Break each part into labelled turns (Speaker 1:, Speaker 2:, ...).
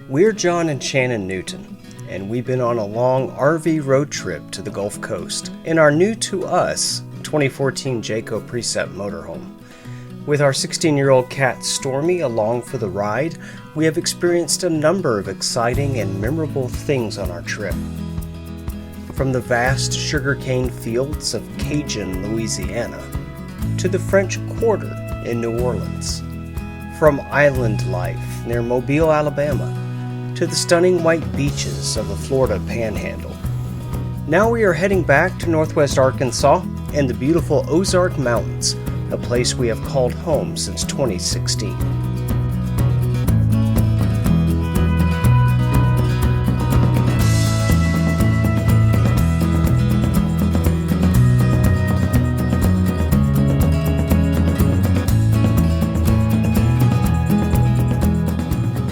Speaker 1: We're John and Shannon Newton, and we've been on a long RV road trip to the Gulf Coast in our new to us 2014 Jayco Precept motorhome. With our 16-year-old cat Stormy along for the ride, we have experienced a number of exciting and memorable things on our trip. From the vast sugarcane fields of Cajun, Louisiana, to the French Quarter in New Orleans. From island life near Mobile, Alabama, to the stunning white beaches of the Florida Panhandle. Now we are heading back to Northwest Arkansas and the beautiful Ozark Mountains, a place we have called home since 2016.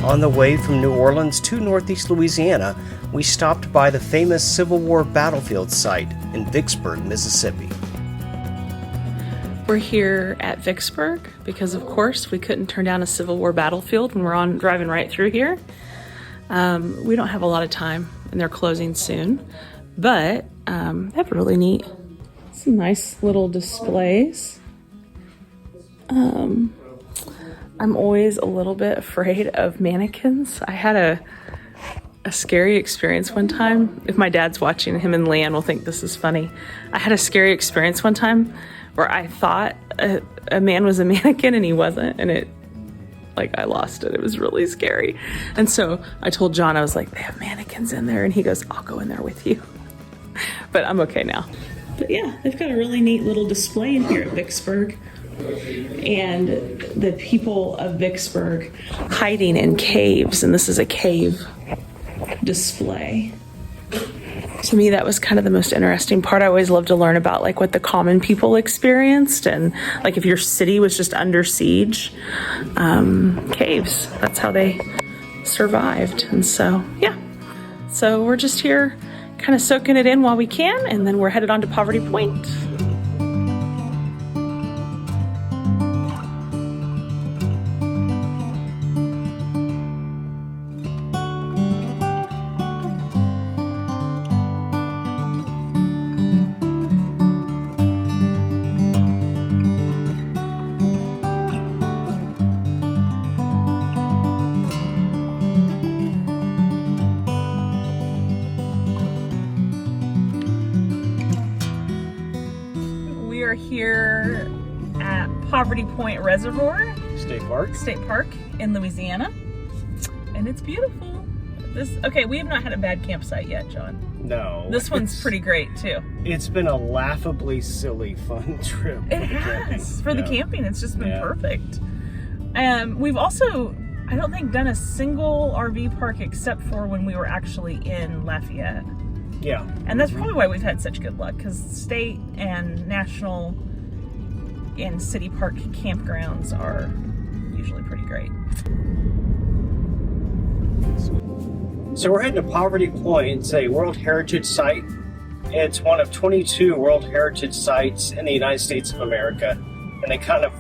Speaker 1: On the way from New Orleans to Northeast Louisiana, we stopped by the famous Civil War battlefield site in Vicksburg, Mississippi.
Speaker 2: We're here at Vicksburg because, of course, we couldn't turn down a Civil War battlefield when we're driving right through here. We don't have a lot of time, and they're closing soon, but they have really neat, some nice little displays. I'm always a little bit afraid of mannequins. I had a scary experience one time. If my dad's watching, him and Leanne will think this is funny. I had a scary experience one time where I thought a man was a mannequin and he wasn't, and I lost it. It was really scary. And so I told John, I was like, they have mannequins in there, and he goes, I'll go in there with you. But I'm okay now. But yeah, they've got a really neat little display in here at Vicksburg. And the people of Vicksburg hiding in caves, and this is a cave display. To me, that was kind of the most interesting part. I always love to learn about what the common people experienced, and if your city was just under siege, caves, that's how they survived. And so yeah, so we're just here kind of soaking it in while we can, and then we're headed on to Poverty Point. Here at Poverty Point Reservoir
Speaker 1: State
Speaker 2: Park in Louisiana, and it's beautiful. We have not had a bad campsite yet, John.
Speaker 1: No.
Speaker 2: This one's pretty great too.
Speaker 1: It's been a laughably silly fun trip.
Speaker 2: It has. For the camping, it's just been perfect. We've also, I don't think, done a single RV park except for when we were actually in Lafayette.
Speaker 1: Yeah.
Speaker 2: And that's probably why we've had such good luck, because state and national and city park campgrounds are usually pretty great.
Speaker 1: So we're heading to Poverty Point. It's a World Heritage Site. It's one of 22 World Heritage Sites in the United States of America. And they kind of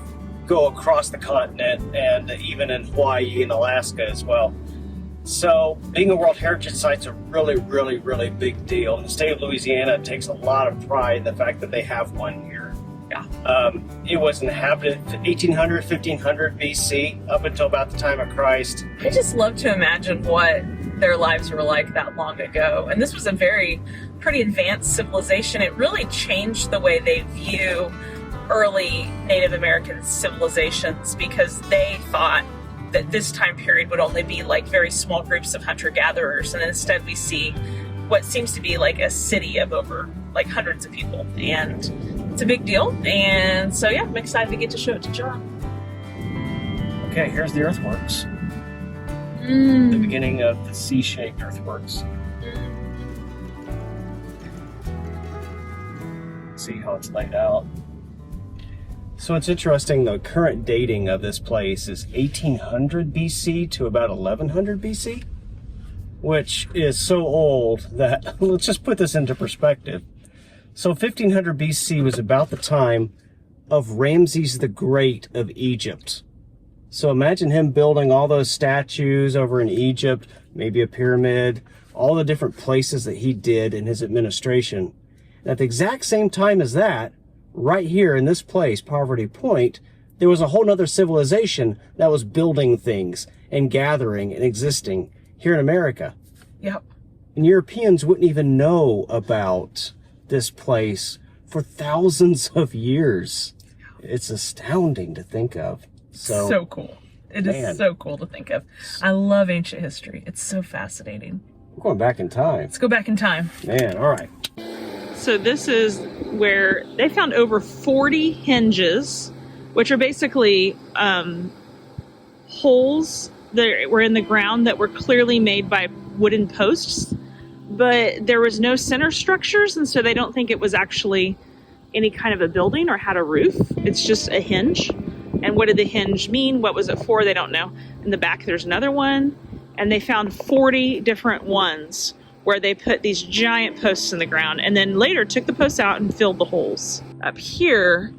Speaker 1: go across the continent, and even in Hawaii and Alaska as well. So being a World Heritage Site's a really, really, really big deal. And the state of Louisiana takes a lot of pride in the fact that they have one here. Yeah. It was inhabited 1800, 1500 BC, up until about the time of Christ.
Speaker 2: I just love to imagine what their lives were like that long ago. And this was a pretty advanced civilization. It really changed the way they view early Native American civilizations, because they thought that this time period would only be very small groups of hunter-gatherers, and instead we see what seems to be a city of over hundreds of people, and it's a big deal. And so yeah, I'm excited to get to show it to John.
Speaker 1: Okay, here's the earthworks. The beginning of the C-shaped earthworks. See how it's laid out. So it's interesting, the current dating of this place is 1800 BC to about 1100 BC, which is so old that, let's just put this into perspective. So 1500 BC was about the time of Ramses the Great of Egypt. So imagine him building all those statues over in Egypt, maybe a pyramid, all the different places that he did in his administration. And at the exact same time as that, right here in this place, Poverty Point, there was a whole nother civilization that was building things and gathering and existing here in America.
Speaker 2: Yep.
Speaker 1: And Europeans wouldn't even know about this place for thousands of years. It's astounding to think of.
Speaker 2: So cool. It is so cool to think of. I love ancient history. It's so fascinating.
Speaker 1: We're going back in time.
Speaker 2: Let's go back in time.
Speaker 1: Man, all right.
Speaker 2: So this is where they found over 40 hinges, which are basically holes that were in the ground that were clearly made by wooden posts, but there was no center structures, and so they don't think it was actually any kind of a building or had a roof. It's just a hinge. And what did the hinge mean? What was it for? They don't know. In the back, there's another one, and they found 40 different ones where they put these giant posts in the ground and then later took the posts out and filled the holes. Up here,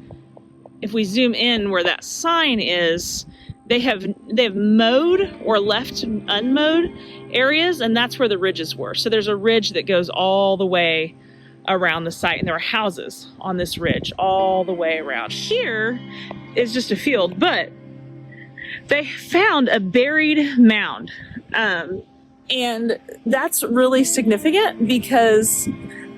Speaker 2: if we zoom in where that sign is, they have mowed or left unmowed areas, and that's where the ridges were. So there's a ridge that goes all the way around the site, and there are houses on this ridge all the way around. Here is just a field, but they found a buried mound. And that's really significant because,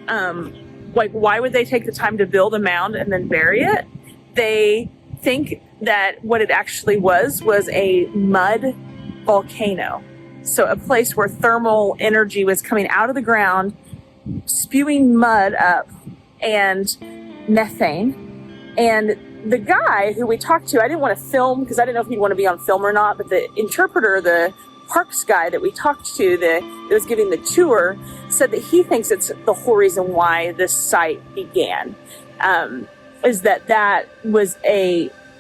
Speaker 2: why would they take the time to build a mound and then bury it? They think that what it actually was a mud volcano. So a place where thermal energy was coming out of the ground, spewing mud up and methane. And the guy who we talked to, I didn't want to film because I didn't know if he'd want to be on film or not, but the interpreter, the parks guy that we talked to that was giving the tour, said that he thinks it's the whole reason why this site began. Is that was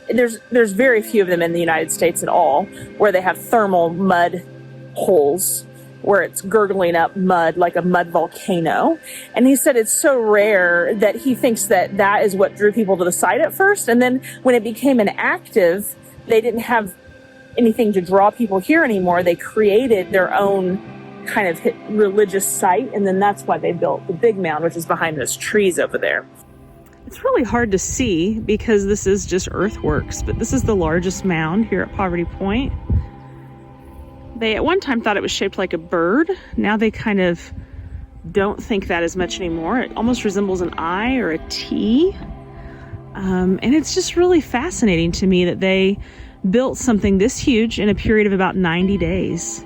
Speaker 2: there's very few of them in the United States at all where they have thermal mud holes where it's gurgling up mud like a mud volcano. And he said it's so rare that he thinks that is what drew people to the site at first. And then when it became inactive, they didn't have anything to draw people here anymore. They created their own kind of religious site, and then that's why they built the big mound, which is behind those trees over there. It's really hard to see because this is just earthworks, but this is the largest mound here at Poverty Point. They at one time thought it was shaped like a bird. Now they kind of don't think that as much anymore. It almost resembles an I or a T. And it's just really fascinating to me that they built something this huge in a period of about 90 days.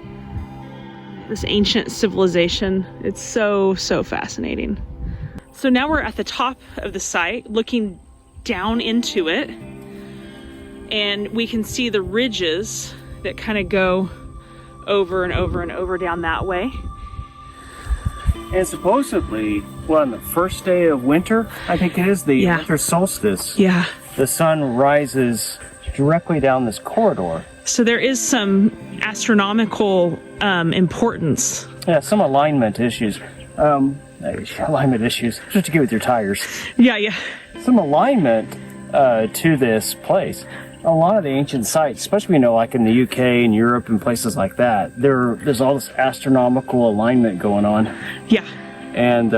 Speaker 2: This ancient civilization. It's so fascinating. So now we're at the top of the site looking down into it, and we can see the ridges that kind of go over and over and over down that way.
Speaker 1: And supposedly, on the first day of winter, I think it is the winter solstice.
Speaker 2: Yeah.
Speaker 1: The sun rises directly down this corridor.
Speaker 2: So there is some astronomical importance.
Speaker 1: Yeah, some alignment issues. Alignment issues. Just to get with your tires.
Speaker 2: Yeah.
Speaker 1: Some alignment to this place. A lot of the ancient sites, especially like in the UK and Europe and places like that, there's all this astronomical alignment going on.
Speaker 2: Yeah.
Speaker 1: And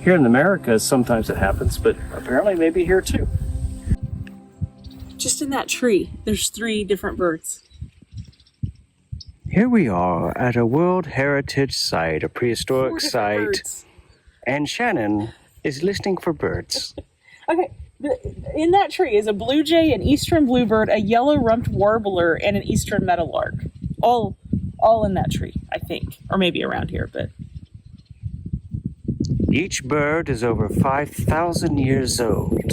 Speaker 1: here in America, sometimes it happens, but apparently maybe here too.
Speaker 2: Just in that tree, there's 3 different birds.
Speaker 1: Here we are at a World Heritage Site, a prehistoric site,
Speaker 2: birds.
Speaker 1: And Shannon is listening for birds.
Speaker 2: Okay, in that tree is a blue jay, an eastern bluebird, a yellow rumped warbler, and an eastern meadowlark. All in that tree, I think, or maybe around here, but.
Speaker 1: Each bird is over 5,000 years old.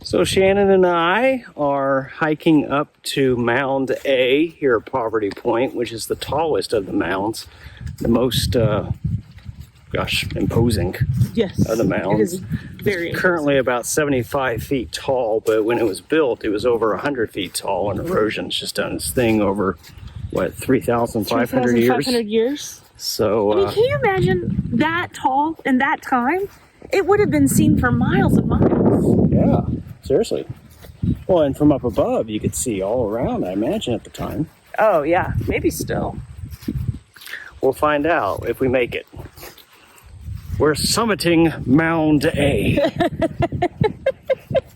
Speaker 1: So Shannon and I are hiking up to Mound A here at Poverty Point, which is the tallest of the mounds, the most, imposing of the mounds.
Speaker 2: It is very
Speaker 1: it's currently about 75 feet tall, but when it was built, it was over 100 feet tall, and erosion's just done its thing over, 3,500 years?
Speaker 2: 3,500 years.
Speaker 1: So,
Speaker 2: I mean, can you imagine that tall in that time? It would have been seen for miles and miles.
Speaker 1: Yeah, seriously. Well, and from up above, you could see all around, I imagine, at the time.
Speaker 2: Oh, yeah. Maybe still.
Speaker 1: We'll find out if we make it. We're summiting Mound A.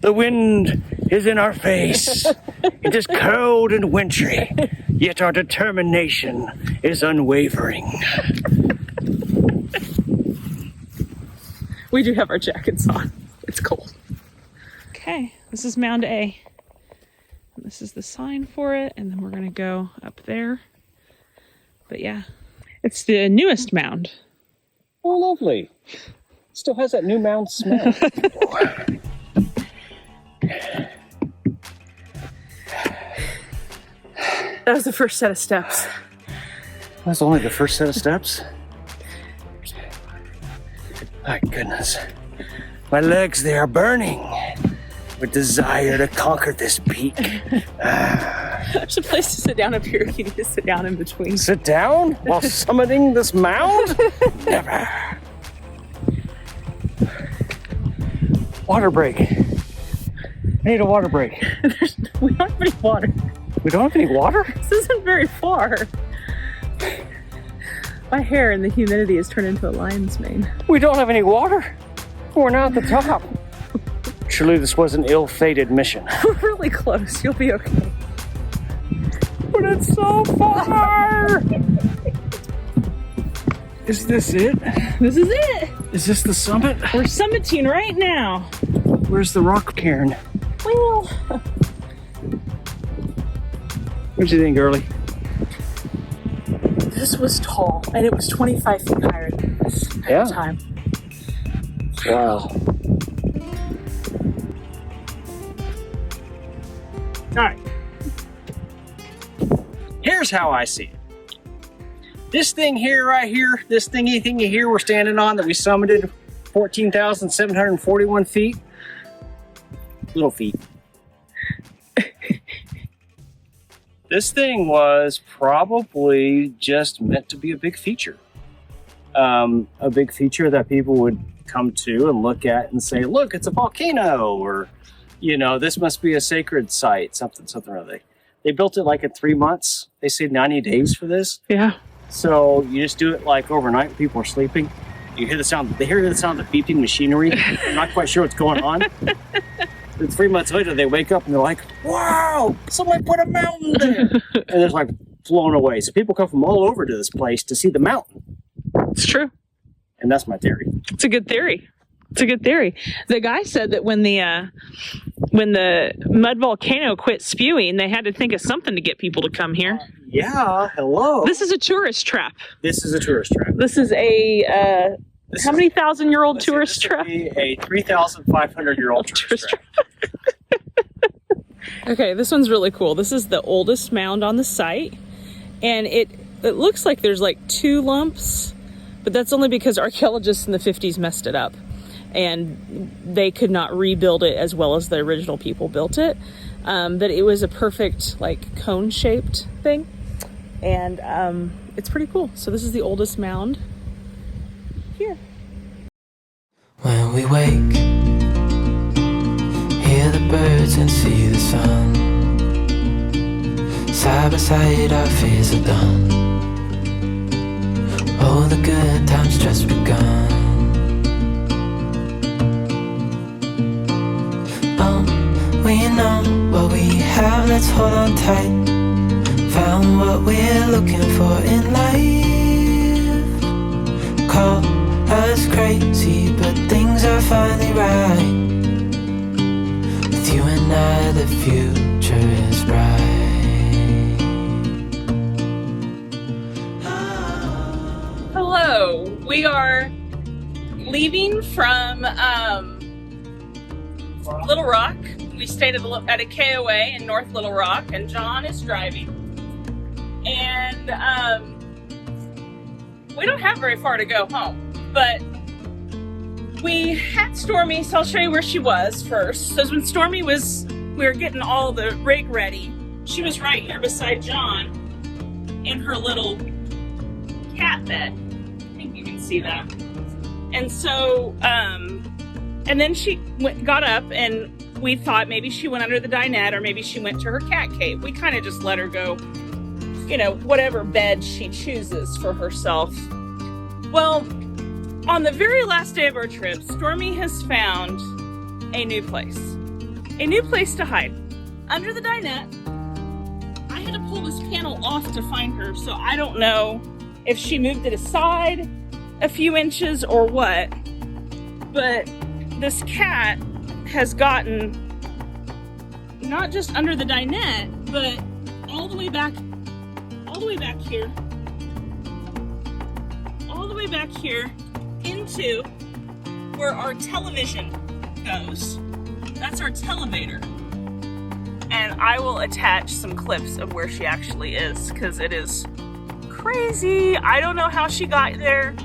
Speaker 1: The wind is in our face. It is cold and wintry, yet our determination is unwavering.
Speaker 2: We do have our jackets on. It's cold. Okay, this is Mound A. This is the sign for it, and then we're gonna go up there. But yeah, it's the newest mound.
Speaker 1: Oh, lovely. Still has that new mound smell.
Speaker 2: That was the first set of steps.
Speaker 1: That's only the first set of steps? My goodness. My legs, they are burning with desire to conquer this peak.
Speaker 2: There's a place to sit down up here if you need to sit down in between.
Speaker 1: Sit down while summiting this mound? Never. Water break. I need a water break.
Speaker 2: We don't have any water.
Speaker 1: We don't have any water?
Speaker 2: This isn't very far. My hair and the humidity has turned into a lion's mane.
Speaker 1: We don't have any water. We're not at the top. Surely this was an ill-fated mission.
Speaker 2: We're really close. You'll be okay.
Speaker 1: But it's so far! Is this it?
Speaker 2: This is it.
Speaker 1: Is this the summit?
Speaker 2: We're summiting right now.
Speaker 1: Where's the rock cairn?
Speaker 2: Well,
Speaker 1: What do you think, Early?
Speaker 2: this was tall, and it was 25 feet higher than this at the time.
Speaker 1: Wow. All right. Here's how I see it. This thing here, right here, this thingy here we're standing on that we summited 14,741 feet. Little feet. This thing was probably just meant to be a big feature. A big feature that people would come to and look at and say, look, it's a volcano, or, you know, this must be a sacred site, something or other. They built it like in 3 months. They say 90 days for this.
Speaker 2: Yeah.
Speaker 1: So you just do it like overnight when people are sleeping. You hear the sound, they hear the sound of beeping machinery. They're not quite sure what's going on. And 3 months later, they wake up and they're like, wow, somebody put a mountain there. And it's like flown away. So people come from all over to this place to see the mountain.
Speaker 2: It's true.
Speaker 1: And that's my theory.
Speaker 2: It's a good theory. It's a good theory. The guy said that when the mud volcano quit spewing, they had to think of something to get people to come here.
Speaker 1: Yeah, hello.
Speaker 2: This is a tourist trap.
Speaker 1: This is a tourist trap.
Speaker 2: This is a how many thousand-year-old tourist trap?
Speaker 1: A 3,500-year-old tourist trap.
Speaker 2: Okay, this one's really cool. This is the oldest mound on the site, and it looks like there's like 2 lumps, but that's only because archaeologists in the 50s messed it up, and they could not rebuild it as well as the original people built it. But it was a perfect like cone-shaped thing, and it's pretty cool. So this is the oldest mound here.
Speaker 3: When we wake, hear the birds and see the sun. Side by side our fears are done. Oh, the good times just begun. We know what we have, let's hold on tight. Found what we're looking for in life. Call us crazy, but things are finally right. With you and I, the future is bright.
Speaker 2: Hello, we are leaving from Little Rock. We stayed at a KOA in North Little Rock, and John is driving. And we don't have very far to go home, but we had Stormy, so I'll show you where she was first. So when Stormy we were getting all the rig ready, she was right here beside John in her little cat bed. I think you can see that. And so, and then she got up and we thought maybe she went under the dinette or maybe she went to her cat cave. We kind of just let her go, you know, whatever bed she chooses for herself. Well, on the very last day of our trip, Stormy has found a new place to hide. Under the dinette. I had to pull this panel off to find her, so I don't know if she moved it aside a few inches or what, but this cat has gotten not just under the dinette, but all the way back here into where our television goes. That's our televator. And I will attach some clips of where she actually is, because it is crazy. I don't know how she got there.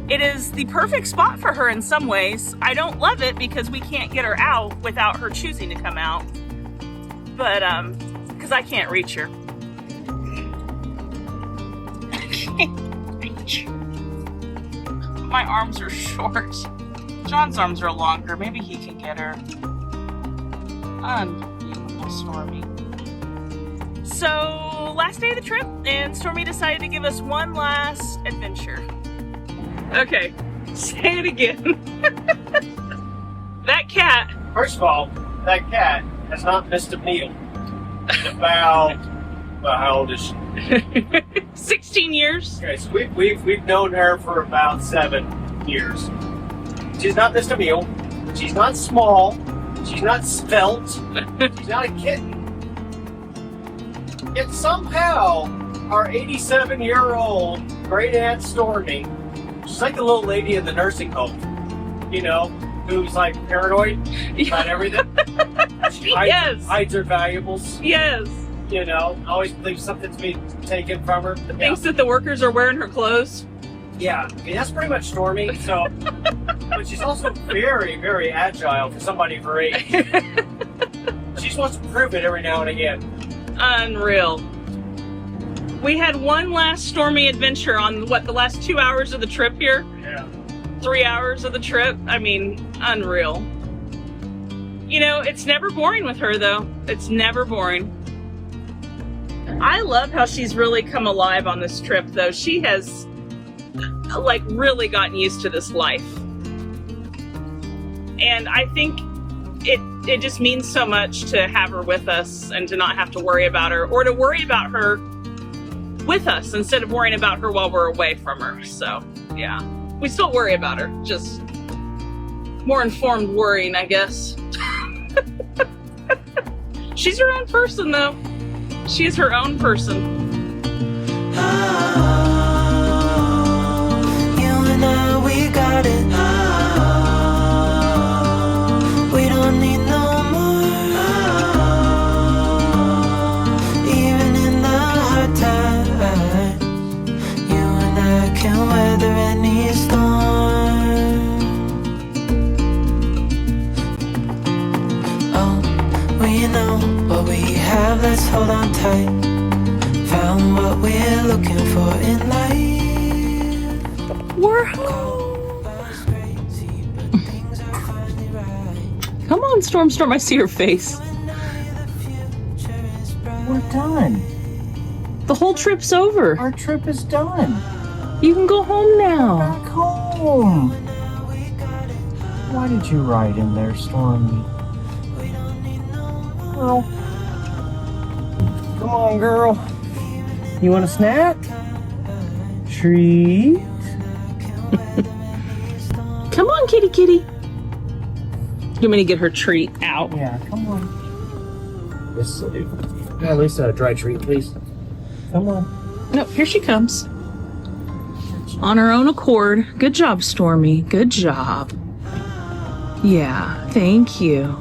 Speaker 2: It is the perfect spot for her in some ways. I don't love it because we can't get her out without her choosing to come out. But, because I can't reach her. I can't reach her. My arms are short. John's arms are longer. Maybe he can get her. Unbelievable, Stormy. So, last day of the trip, and Stormy decided to give us one last adventure. Okay, say it again. That cat.
Speaker 1: First of all, that cat has not missed a meal in about, well, how old is she?
Speaker 2: 16 years.
Speaker 1: Okay, so we've known her for about 7 years. She's not missed a meal. She's not small. She's not svelte. She's not a kitten. Yet somehow, our 87-year-old great aunt Stormy, she's like the little lady in the nursing home, you know, who's like paranoid about everything. She hides her valuables.
Speaker 2: Yes.
Speaker 1: You know, always believes something's being taken from her.
Speaker 2: Thinks that the workers are wearing her clothes.
Speaker 1: Yeah, I mean, that's pretty much Stormy. So, but she's also very, very agile for somebody of her age. She just wants to prove it every now and again.
Speaker 2: Unreal. We had one last Stormy adventure on the last 2 hours of the trip here.
Speaker 1: Yeah.
Speaker 2: 3 hours of the trip. I mean, unreal. You know, it's never boring with her though. It's never boring. I love how she's really come alive on this trip though. She has like really gotten used to this life. And I think it just means so much to have her with us and to not have to worry about her, or to worry about her with us instead of worrying about her while we're away from her. So yeah, we still worry about her, just more informed worrying, I guess. She's her own person though. She is her own person.
Speaker 3: You and I, we got it. We don't need no more. Even in the hard times, you and I can weather any storm. Oh, we know what we have, let's hold on tight. Found what we're looking for in life.
Speaker 2: We're home. Come on, Storm, I see your face.
Speaker 1: We're done.
Speaker 2: The whole trip's over.
Speaker 1: Our trip is done.
Speaker 2: You can go home now.
Speaker 1: Back home. Why did you ride in there, Stormy? Well, come on, girl. You want a snack? Treat?
Speaker 2: Come on, kitty. You want me to get her treat out?
Speaker 1: Yeah, come on. This will do. Yeah, at least a dry treat, please. Come on.
Speaker 2: No, here she comes. On her own accord. Good job, Stormy. Good job. Yeah, thank you.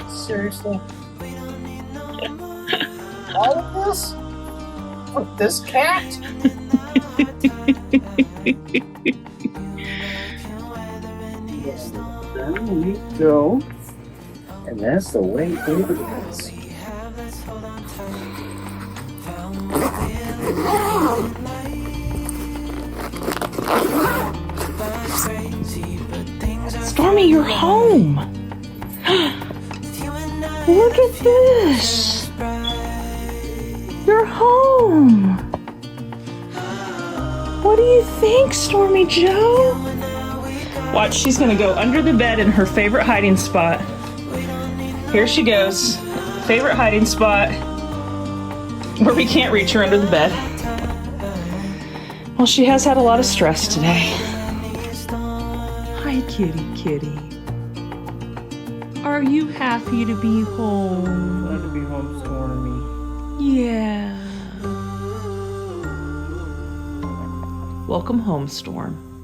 Speaker 1: Seriously? All of this? With this cat? There we go. And that's the way it is.
Speaker 3: Crazy, but
Speaker 2: Stormy, you're home. Look at this. You're home. What do you think, Stormy Joe? Watch, she's gonna go under the bed in her favorite hiding spot. Here she goes. Favorite hiding spot where we can't reach her under the bed. Well, she has had a lot of stress today. Hi, kitty. Are you happy to be home?
Speaker 1: Glad to be home, Stormy.
Speaker 2: Yeah. Welcome home, Storm.